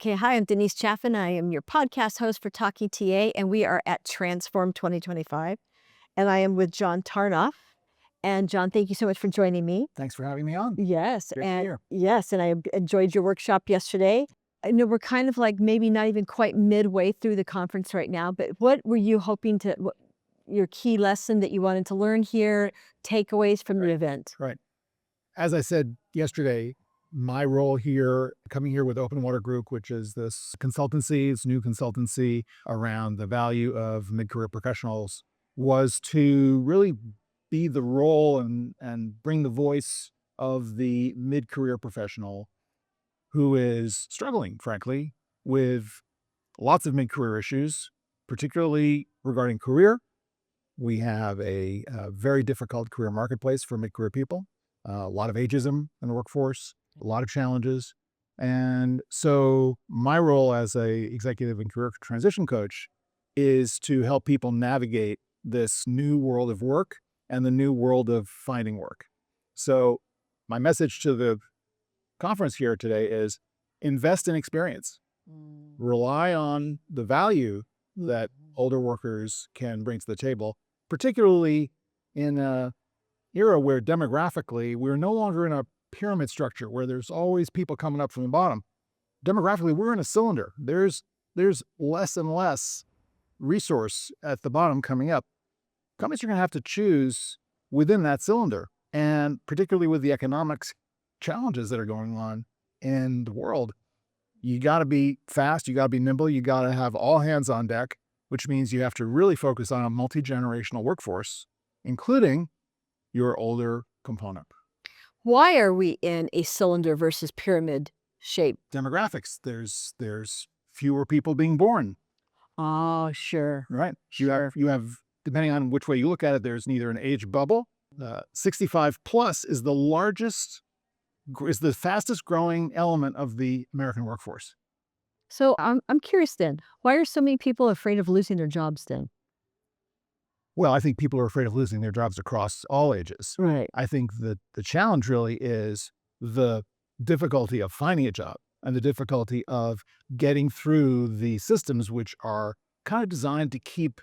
Okay, hi, I'm Denise Chaffin. I am your podcast host for Talking TA, and we are at Transform 2025. And I am with John Tarnoff. And John, thank you so much for joining me. Thanks for having me on. Yes, Great to be and here. yes, and I enjoyed your workshop yesterday. I know we're kind of like maybe not even quite midway through the conference right now, but what were you hoping to, your key lesson that you wanted to learn here, takeaways from the event? Right. As I said yesterday, my role here, coming here with Open Water Group, which is this consultancy, it's new consultancy around the value of mid-career professionals, was to really be the role and bring the voice of the mid-career professional who is struggling, frankly, with lots of mid-career issues, particularly regarding career. We have a very difficult career marketplace for mid-career people, a lot of ageism in the workforce, a lot of challenges. And so my role as a executive and career transition coach is to help people navigate this new world of work and the new world of finding work. So my message to the conference here today is invest in experience. Rely on the value that older workers can bring to the table, particularly in an era where demographically we're no longer in a pyramid structure where there's always people coming up from the bottom. Demographically, we're in a cylinder. There's less and less resource at the bottom coming up. Companies are going to have to choose within that cylinder, and particularly with the economics challenges that are going on in the world, you got to be fast, you got to be nimble, you got to have all hands on deck, which means you have to really focus on a multi-generational workforce, including your older component. Why are we in a cylinder versus pyramid shape? Demographics, there's fewer people being born, Oh, sure. right? Sure. You have, depending on which way you look at it, there's neither an age bubble. 65 plus is the fastest growing element of the American workforce. So I'm curious then, why are so many people afraid of losing their jobs then? Well, I think people are afraid of losing their jobs across all ages. Right. I think that the challenge really is the difficulty of finding a job and the difficulty of getting through the systems which are kind of designed to keep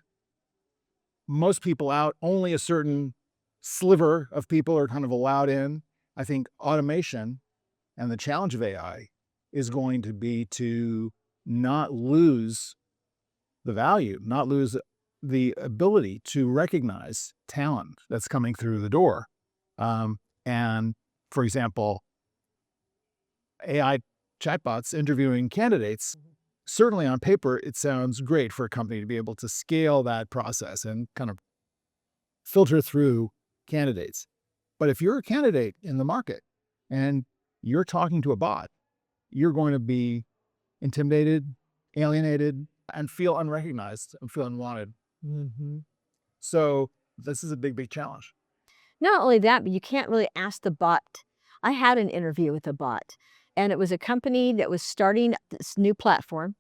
most people out. Only a certain sliver of people are kind of allowed in. I think automation and the challenge of AI is going to be to not lose the value, not lose the ability to recognize talent that's coming through the door. And for example, AI chatbots interviewing candidates, certainly on paper, it sounds great for a company to be able to scale that process and kind of filter through candidates. But if you're a candidate in the market and you're talking to a bot, you're going to be intimidated, alienated, and feel unrecognized and feel unwanted. So this is a big, big challenge. Not only that, but you can't really ask the bot. I had an interview with a bot, and it was a company that was starting this new platform,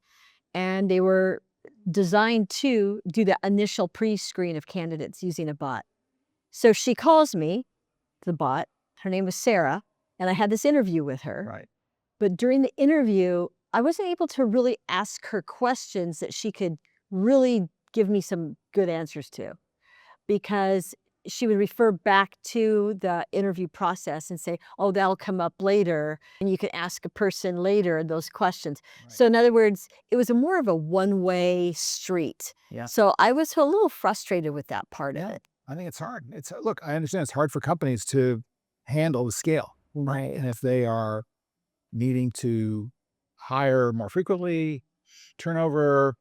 and they were designed to do the initial pre-screen of candidates using a bot. So she calls me, the bot, her name was Sarah, and I had this interview with her. Right. But during the interview, I wasn't able to really ask her questions that she could really give me some good answers to, because she would refer back to the interview process and say, oh, that'll come up later, and you can ask a person later those questions. Right. So in other words, it was more of a one-way street. Yeah. So I was a little frustrated with that part of it. I think it's hard. Look, I understand it's hard for companies to handle the scale. Right. And if they are needing to hire more frequently, turnover,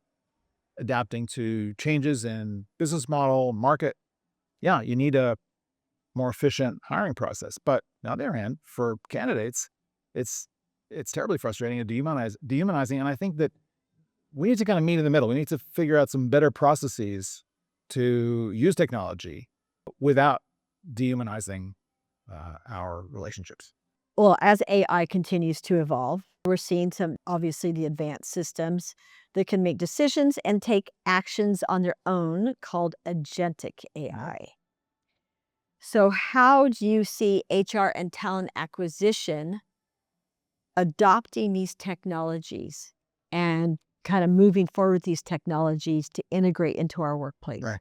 adapting to changes in business model, market, yeah, you need a more efficient hiring process. But on the other hand, for candidates, it's terribly frustrating and dehumanizing. And I think that we need to kind of meet in the middle. We need to figure out some better processes to use technology without dehumanizing our relationships. Well, as AI continues to evolve, we're seeing obviously the advanced systems that can make decisions and take actions on their own called agentic AI. So how do you see HR and talent acquisition adopting these technologies and kind of moving forward these technologies to integrate into our workplace. Right.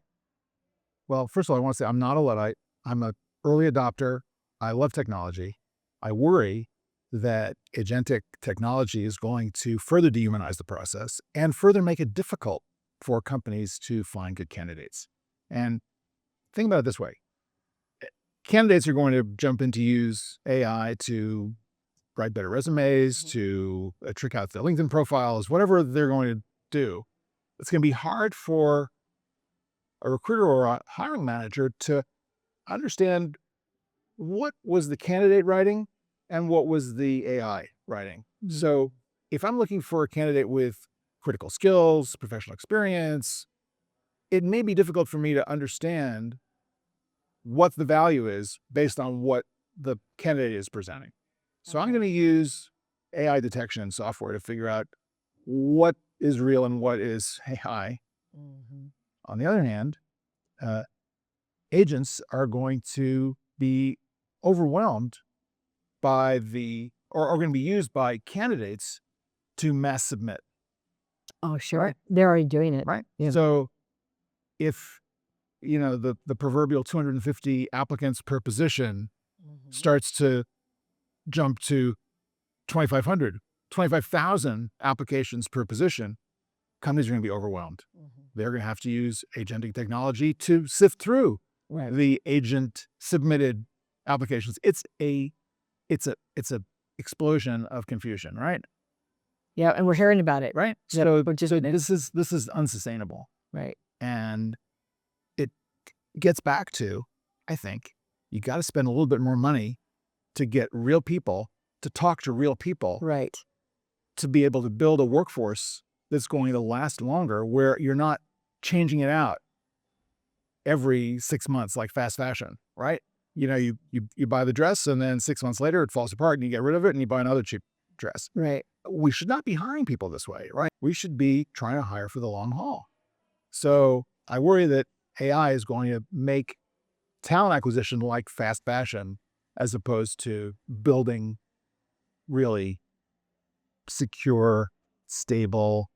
Well, first of all, I want to say I'm not a Luddite. I'm an early adopter. I love technology. I worry that agentic technology is going to further dehumanize the process and further make it difficult for companies to find good candidates. And think about it this way. Candidates are going to jump in to use AI to write better resumes, to trick out their LinkedIn profiles, whatever they're going to do. It's going to be hard for a recruiter or a hiring manager to understand what was the candidate writing and what was the AI writing. So if I'm looking for a candidate with critical skills, professional experience, it may be difficult for me to understand what the value is based on what the candidate is presenting. So I'm going to use AI detection software to figure out what is real and what is AI. On the other hand, agents are going to be overwhelmed by or are going to be used by candidates to mass submit. Oh, sure. Right. They're already doing it. Right. Yeah. So if, the proverbial 250 applicants per position starts to jump to 2,500, 25,000 applications per position, companies are going to be overwhelmed. They're going to have to use agentic technology to sift through the agent submitted applications. It's a explosion of confusion, right? Yeah, and we're hearing about it. Right. Yep, So so this is unsustainable. Right. And it gets back to, I think, you got to spend a little bit more money to get real people to talk to real people. Right. To be able to build a workforce that's going to last longer, where you're not changing it out every 6 months like fast fashion, right? You buy the dress and then 6 months later it falls apart and you get rid of it and you buy another cheap dress. Right. We should not be hiring people this way, right? We should be trying to hire for the long haul. So I worry that AI is going to make talent acquisition like fast fashion as opposed to building really secure, stable,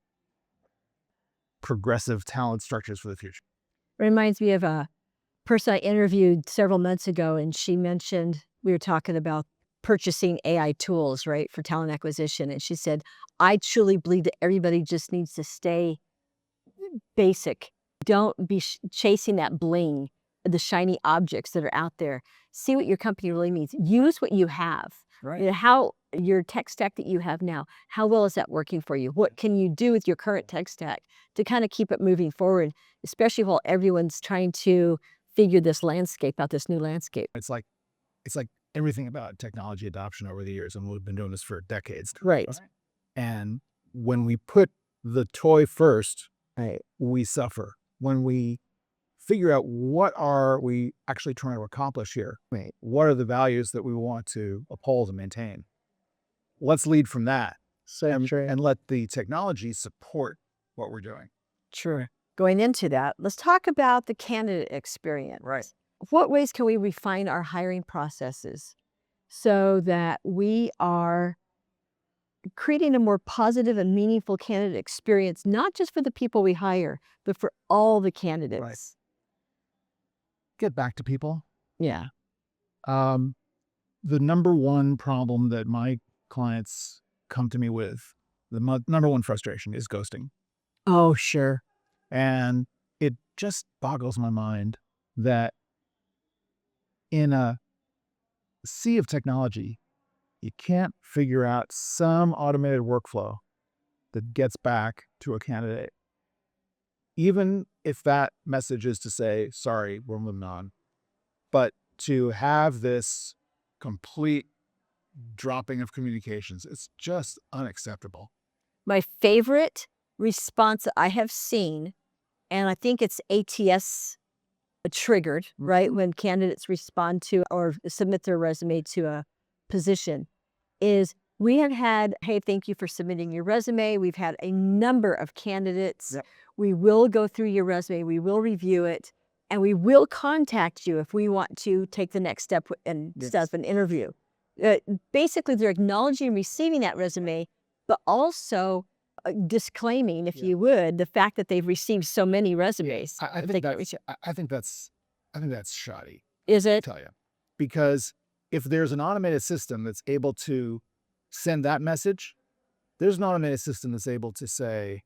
progressive talent structures for the future. Reminds me of a person I interviewed several months ago, and she mentioned, we were talking about purchasing AI tools, right, for talent acquisition. And she said, I truly believe that everybody just needs to stay basic. Don't be chasing that bling, the shiny objects that are out there. See what your company really means. Use what you have. Right. How your tech stack that you have now, how well is that working for you? What can you do with your current tech stack to kind of keep it moving forward, especially while everyone's trying to figure this landscape out, this new landscape? It's like everything about technology adoption over the years, and we've been doing this for decades. Right. And when we put the toy first, Right. we suffer. When we figure out what are we actually trying to accomplish here, Right. what are the values that we want to uphold and maintain, let's lead from that. And let the technology support what we're doing. Sure. Going into that, let's talk about the candidate experience. Right. What ways can we refine our hiring processes so that we are creating a more positive and meaningful candidate experience, not just for the people we hire, but for all the candidates? Right. Get back to people. Yeah. The number one problem that my clients come to me with, the number one frustration is ghosting. Oh, sure. And it just boggles my mind that in a sea of technology, you can't figure out some automated workflow that gets back to a candidate. Even if that message is to say, sorry, we're moving on. But to have this complete dropping of communications, it's just unacceptable. My favorite response that I have seen, and I think it's ATS triggered, right? When candidates respond to or submit their resume to a position, is we have had, hey, thank you for submitting your resume. We've had a number of candidates. Yep. We will go through your resume. We will review it. And we will contact you if we want to take the next step and set up an interview. Basically, they're acknowledging receiving that resume, but also disclaiming, if Yeah. you would, the fact that they've received so many resumes. I that think they can't that's reach it. I think that's shoddy, Is I it? tell you. Because if there's an automated system that's able to send that message, there's an automated system that's able to say,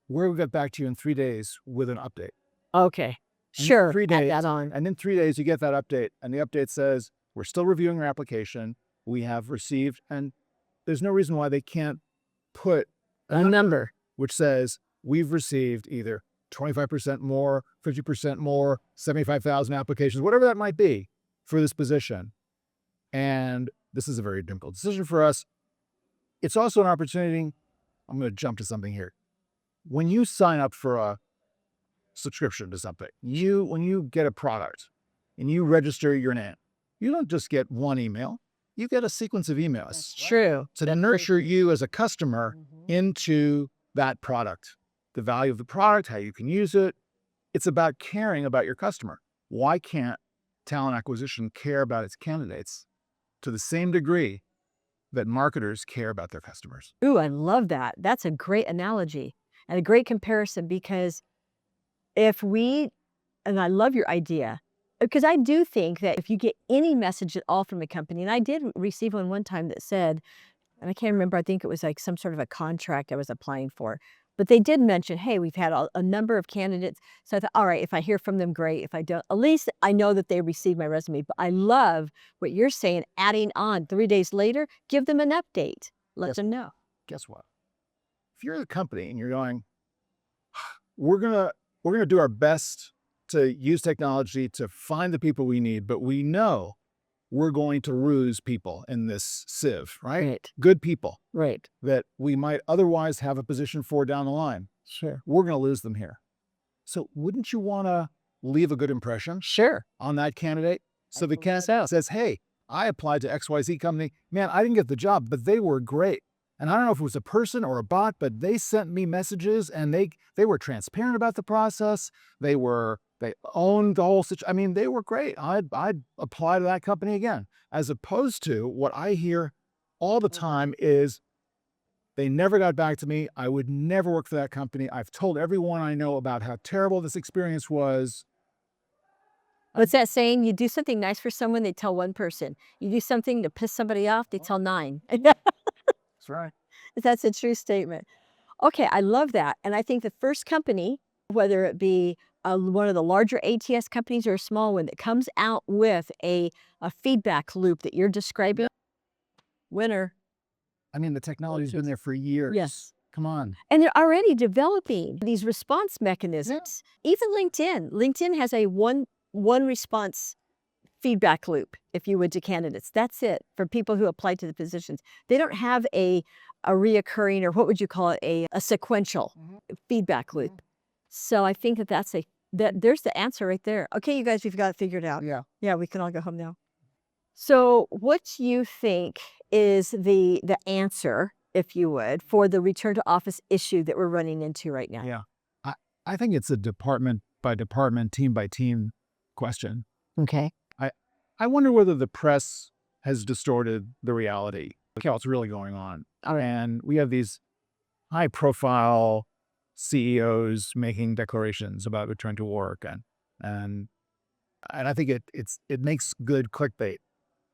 we'll get back to you in 3 days with an update. Okay. And Sure. 3 Add days that on. and in 3 days, you get that update, and the update says, "We're still reviewing your application. We have received," and there's no reason why they can't put A number. which says, "We've received either 25% more, 50% more, 75,000 applications," whatever that might be for this position. And this is a very difficult decision for us. It's also an opportunity. I'm going to jump to something here. When you sign up for a subscription to something, when you get a product and you register your name, you don't just get one email, you get a sequence of emails. That's true. To That's nurture you as a customer into that product, the value of the product, how you can use it. It's about caring about your customer. Why can't talent acquisition care about its candidates to the same degree that marketers care about their customers? Ooh, I love that. That's a great analogy and a great comparison, because if we, and I love your idea, because I do think that if you get any message at all from a company, and I did receive one time that said, and I can't remember, I think it was like some sort of a contract I was applying for, but they did mention, hey, we've had a number of candidates. So I thought, all right, if I hear from them, great. If I don't, at least I know that they received my resume. But I love what you're saying, adding on 3 days later, give them an update, let them know. Guess what? If you're the company and you're going, we're gonna do our best to use technology to find the people we need, but we know we're going to lose people in this sieve, right? Right, Good people right. that we might otherwise have a position for down the line. Sure. We're going to lose them here. So wouldn't you want to leave a good impression Sure. on that candidate? So the believe candidate so. says, hey, I applied to XYZ company. Man, I didn't get the job, but they were great. And I don't know if it was a person or a bot, but they sent me messages and they were transparent about the process. They owned the whole situation. I mean, they were great. I'd apply to that company again. As opposed to what I hear all the time is, they never got back to me. I would never work for that company. I've told everyone I know about how terrible this experience was. What's that saying? You do something nice for someone, they tell one person. You do something to piss somebody off, they tell 9. That's right. That's a true statement. Okay, I love that. And I think the first company, whether it be one of the larger ATS companies or a small one that comes out with a feedback loop that you're describing, winner. I mean, the technology's been there for years. Yes. Come on. And they're already developing these response mechanisms. Even LinkedIn. LinkedIn has a one response feedback loop, if you would, to candidates. That's it for people who apply to the positions. They don't have a reoccurring, or what would you call it, a sequential feedback loop. So I think that there's the answer right there. Okay, you guys, we've got it figured out. Yeah. Yeah, we can all go home now. So what do you think is the answer, if you would, for the return to office issue that we're running into right now? Yeah. I think it's a department by department, team by team question. Okay. I wonder whether the press has distorted the reality of what's really going on. All right. And we have these high profile CEOs making declarations about return to work, and I think it makes good clickbait.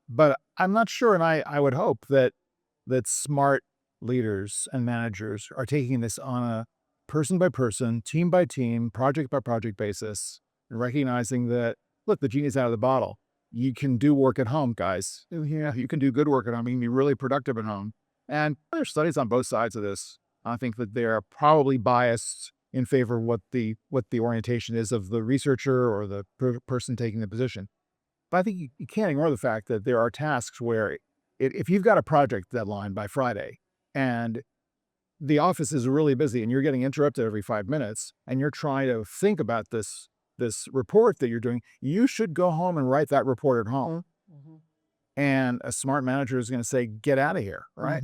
But I'm not sure, and I would hope that smart leaders and managers are taking this on a person by person, team by team, project by project basis, and recognizing that, look, the genie's out of the bottle. You can do work at home, guys. Yeah, you can do good work at home. You can be really productive at home. And there's studies on both sides of this. I think that they're probably biased in favor of what the orientation is of the researcher or the person taking the position. But I think you can't ignore the fact that there are tasks where if you've got a project deadline by Friday and the office is really busy and you're getting interrupted every 5 minutes and you're trying to think about this report that you're doing, you should go home and write that report at home. And a smart manager is going to say, get out of here, right?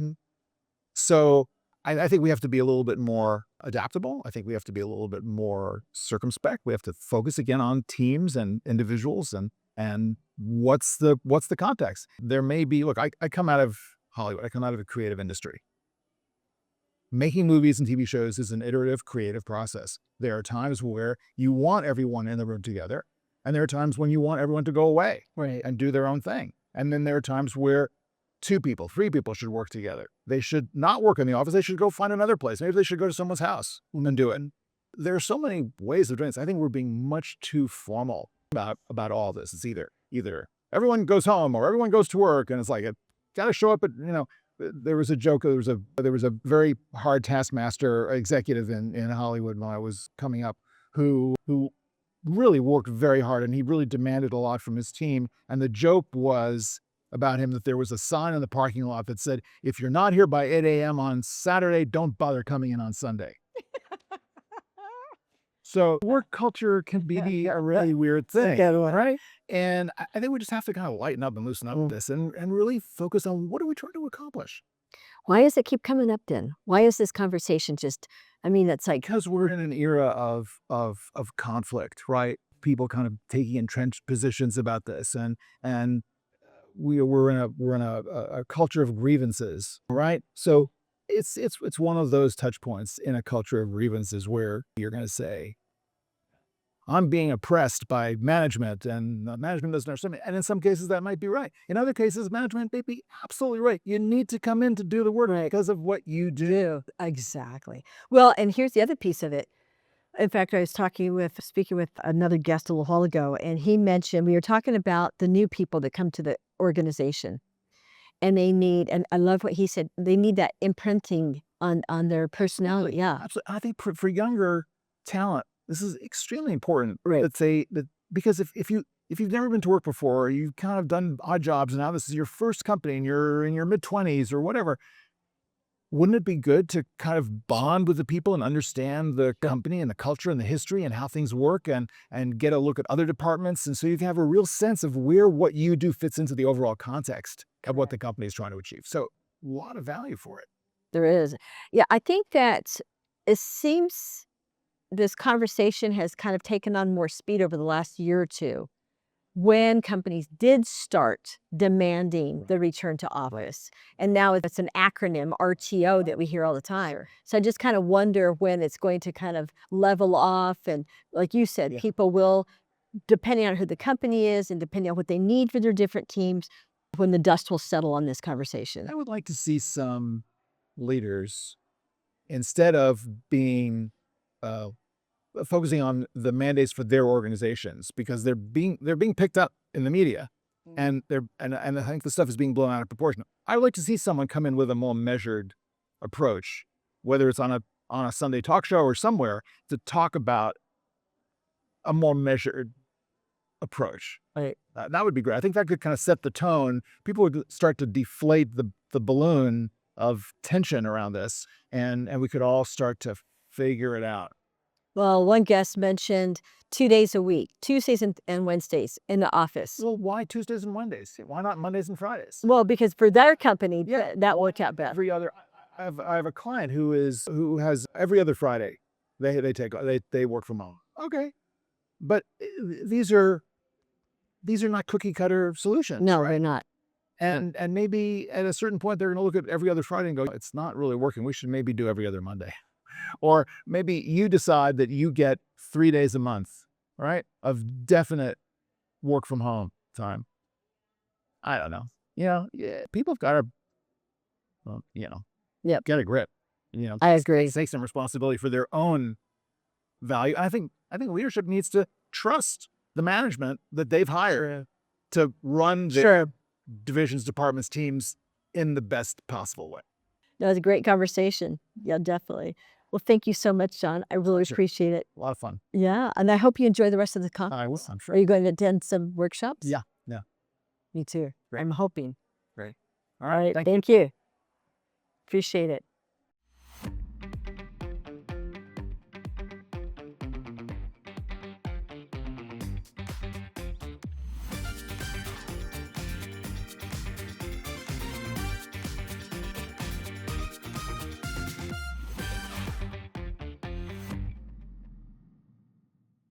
So I think we have to be a little bit more adaptable. I think we have to be a little bit more circumspect. We have to focus again on teams and individuals and what's the context. There may be, look, I come out of Hollywood. I come out of a creative industry. making movies and TV shows is an iterative, creative process. There are times where you want everyone in the room together, and there are times when you want everyone to go away and do their own thing. And then there are times where 2 people, 3 people should work together. They should not work in the office. They should go find another place. Maybe they should go to someone's house and do it. There are so many ways of doing this. I think we're being much too formal about all this. It's either everyone goes home or everyone goes to work, and it's like, it got to show up at, there was a joke. There was a very hard taskmaster executive in Hollywood when I was coming up who really worked very hard, and he really demanded a lot from his team. And the joke was about him that there was a sign in the parking lot that said, "If you're not here by 8 a.m. on Saturday, don't bother coming in on Sunday." So work culture can be a really weird thing, right? And I think we just have to kind of lighten up and loosen up this and really focus on what are we trying to accomplish. Why does it keep coming up then? Why is this conversation just, I mean, it's like, Because we're in an era of conflict, right? People kind of taking entrenched positions about this, and we're in a culture of grievances, right? So it's one of those touch points in a culture of grievances where you're going to say, I'm being oppressed by management, and management doesn't understand me. And in some cases, that might be right. In other cases, management may be absolutely right. You need to come in to do the work because of what you do. exactly. Well, and here's the other piece of it. In fact, I was speaking with another guest a little while ago, and he mentioned, we were talking about the new people that come to the organization, and they need, and I love what he said, they need that imprinting on their personality. Yeah. Absolutely. I think for younger talent, this is extremely important. Right. Because if you've never been to work before, or you've kind of done odd jobs, and now this is your first company, and you're in your mid-20s or whatever, wouldn't it be good to kind of bond with the people and understand the company and the culture and the history and how things work, and get a look at other departments, and so you can have a real sense of where what you do fits into the overall context of what the company is trying to achieve. So a lot of value for it. There is. Yeah, I think that it seems this conversation has kind of taken on more speed over the last year or two when companies did start demanding the return to office. And now it's an acronym, RTO, that we hear all the time. So I just kind of wonder when it's going to kind of level off. And like you said, people will, depending on who the company is and depending on what they need for their different teams, when the dust will settle on this conversation. I would like to see some leaders, instead of being focusing on the mandates for their organizations, because they're being picked up in the media, and I think the stuff is being blown out of proportion. I would like to see someone come in with a more measured approach, whether it's on a Sunday talk show or somewhere, to talk about a more measured approach. Right. That would be great. I think that could kind of set the tone. People would start to deflate the balloon of tension around this, and we could all start to figure it out. Well, one guest mentioned 2 days a week, Tuesdays and Wednesdays in the office. Well, why Tuesdays and Wednesdays? Why not Mondays and Fridays? Well, because for their company, that worked out better. I have a client who has every other Friday. They work from home. Okay, but these are not cookie cutter solutions. No, right? they're not. And maybe at a certain point they're going to look at every other Friday and go, it's not really working. We should maybe do every other Monday. Or maybe you decide that you get 3 days a month, right, of definite work from home time. I don't know. People have got to, get a grip. I agree. Take some responsibility for their own value. I think leadership needs to trust the management that they've hired to run their divisions, departments, teams in the best possible way. That was a great conversation. Yeah, definitely. Well, thank you so much, John. I really appreciate it. A lot of fun. Yeah, and I hope you enjoy the rest of the conference. I will, I'm sure. Are you going to attend some workshops? Yeah. Me too. Great. I'm hoping. Great. All right. Thank you. Appreciate it.